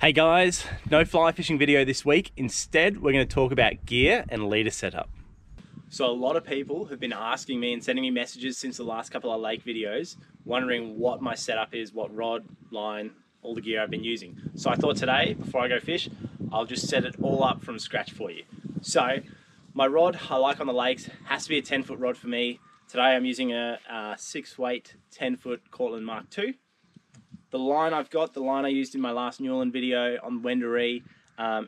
Hey guys, no fly fishing video this week. Instead, we're going to talk about gear and leader setup. So a lot of people have been asking me and sending me messages since the last couple of lake videos, wondering what my setup is, what rod, line, all the gear I've been using. So I thought today, before I go fish, I'll just set it all up from scratch for you. So my rod I like on the lakes has to be a 10-foot rod for me. Today I'm using a 6-weight 10-foot Cortland Mark II. The line I've got, the line I used in my last Newland video on Wendouree,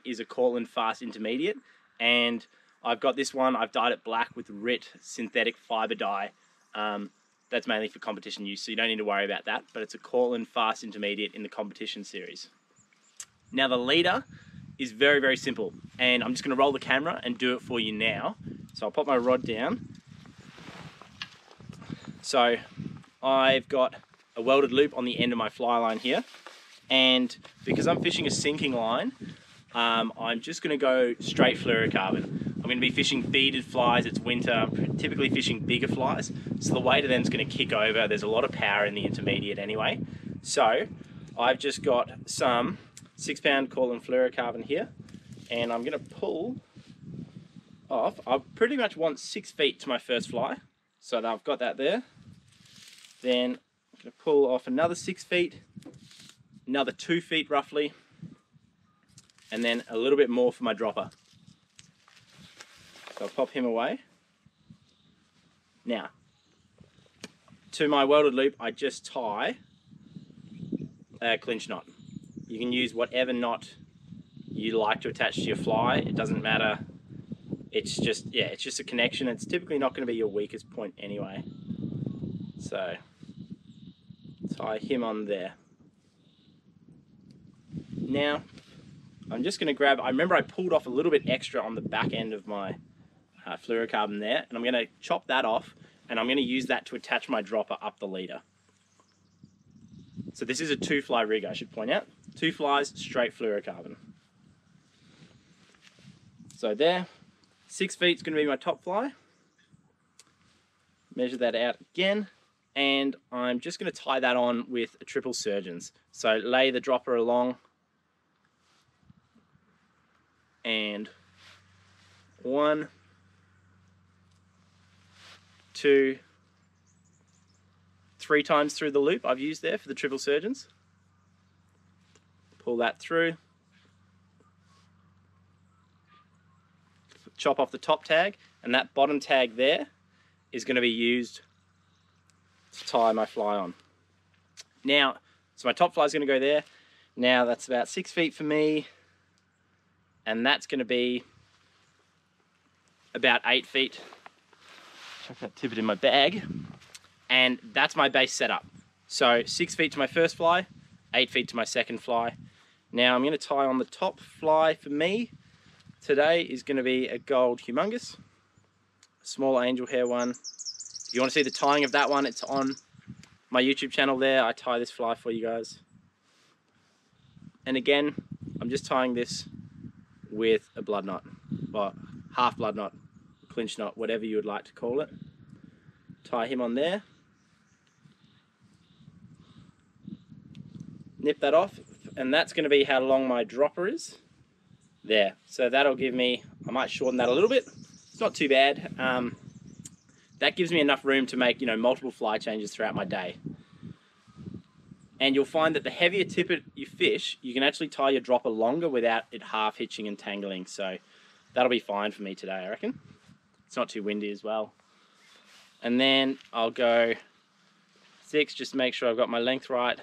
is a Cortland Fast Intermediate, and I've got this one, I've dyed it black with RIT synthetic fibre dye. That's mainly for competition use, so you don't need to worry about that, but it's a Cortland Fast Intermediate in the competition series. Now the leader is very, very simple, and I'm just going to roll the camera and do it for you now. So I'll pop my rod down. So I've got a welded loop on the end of my fly line here, and because I'm fishing a sinking line, I'm just going to go straight fluorocarbon. I'm going to be fishing beaded flies. It's winter. I'm typically fishing bigger flies, so the weight of them is going to kick over. There's a lot of power in the intermediate anyway. So I've just got some 6-pound Cortland fluorocarbon here, and I'm going to pull off. I pretty much want 6 feet to my first fly, so I've got that there. Then I'm going to pull off another 6 feet, another 2 feet roughly, and then a little bit more for my dropper. So I'll pop him away. Now, to my welded loop, I just tie a clinch knot. You can use whatever knot you like to attach to your fly. It doesn't matter. It's just, yeah, it's just a connection. It's typically not going to be your weakest point anyway. So tie him on there. Now I'm just going to grab, I remember I pulled off a little bit extra on the back end of my fluorocarbon there, and I'm going to chop that off, and I'm going to use that to attach my dropper up the leader. So this is a 2-fly rig, I should point out. 2 flies, straight fluorocarbon. So there, 6 feet is going to be my top fly. Measure that out again. And I'm just going to tie that on with a triple surgeons. So lay the dropper along, and 1, 2, 3 times through the loop I've used there for the triple surgeons. Pull that through. Chop off the top tag, and that bottom tag there is going to be used to tie my fly on. Now, so my top fly is going to go there. Now that's about 6 feet for me, and that's going to be about 8 feet. Chuck that tippet in my bag, and that's my base setup. So 6 feet to my first fly, 8 feet to my second fly. Now I'm going to tie on the top fly for me. Today is going to be a gold humongous, a small angel hair one. If you want to see the tying of that one, it's on my YouTube channel there. I tie this fly for you guys. And again, I'm just tying this with a blood knot, or half blood knot, clinch knot, whatever you would like to call it. Tie him on there. Nip that off, and that's going to be how long my dropper is. There. So that'll give me, I might shorten that a little bit. It's not too bad. That gives me enough room to make, multiple fly changes throughout my day. And you'll find that the heavier tippet you fish, you can actually tie your dropper longer without it half hitching and tangling. So that'll be fine for me today, I reckon. It's not too windy as well. And then I'll go 6, just to make sure I've got my length right.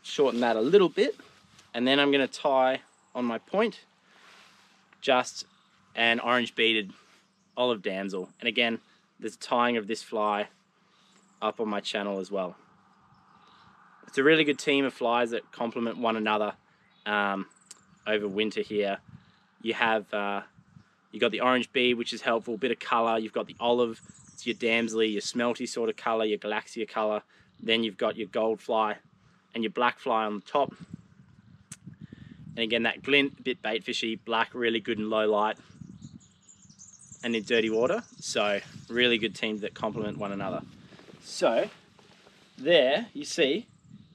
Shorten that a little bit. And then I'm going to tie on my point just an orange beaded olive damsel. And again, there's tying of this fly up on my channel as well. It's a really good team of flies that complement one another over winter here. You have you got the orange bead, which is helpful, a bit of color. You've got the olive, it's your damselly, your smelty sort of color, your galaxia color. Then you've got your gold fly and your black fly on the top. And again, that glint, a bit bait fishy, black, really good in low light and in dirty water. So really good teams that complement one another. So there you see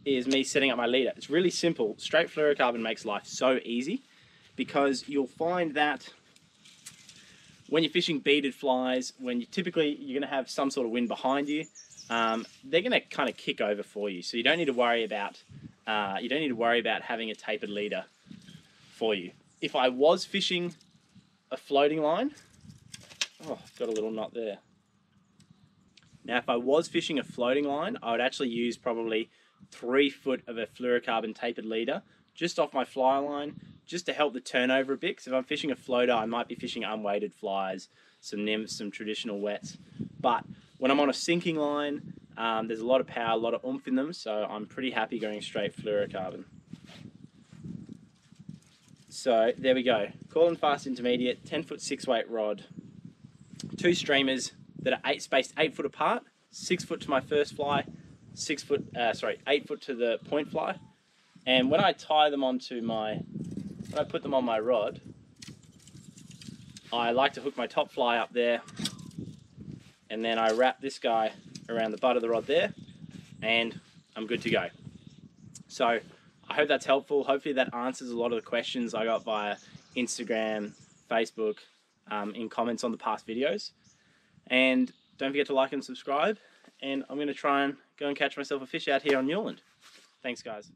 is me setting up my leader. It's really simple. Straight fluorocarbon makes life so easy, because you'll find that when you're fishing beaded flies, when you're going to have some sort of wind behind you, they're going to kind of kick over for you. So you don't need to worry about having a tapered leader for you. If I was fishing a floating line, oh, got a little knot there. Now, if I was fishing a floating line, I would actually use probably 3 foot of a fluorocarbon tapered leader just off my fly line, just to help the turnover a bit. Because if I'm fishing a floater, I might be fishing unweighted flies, some nymphs, some traditional wets. But when I'm on a sinking line, there's a lot of power, a lot of oomph in them, so I'm pretty happy going straight fluorocarbon. So there we go. Cortland Fast Intermediate, 10 foot 6 weight rod, 2 streamers that are spaced 8 foot apart, 6 foot to my first fly, 8 foot to the point fly. And when I tie them onto when I put them on my rod, I like to hook my top fly up there, and then I wrap this guy around the butt of the rod there, and I'm good to go. So I hope that's helpful. Hopefully that answers a lot of the questions I got via Instagram, Facebook, in comments on the past videos. And don't forget to like and subscribe, and I'm going to try and go and catch myself a fish out here on Newland. Thanks, guys.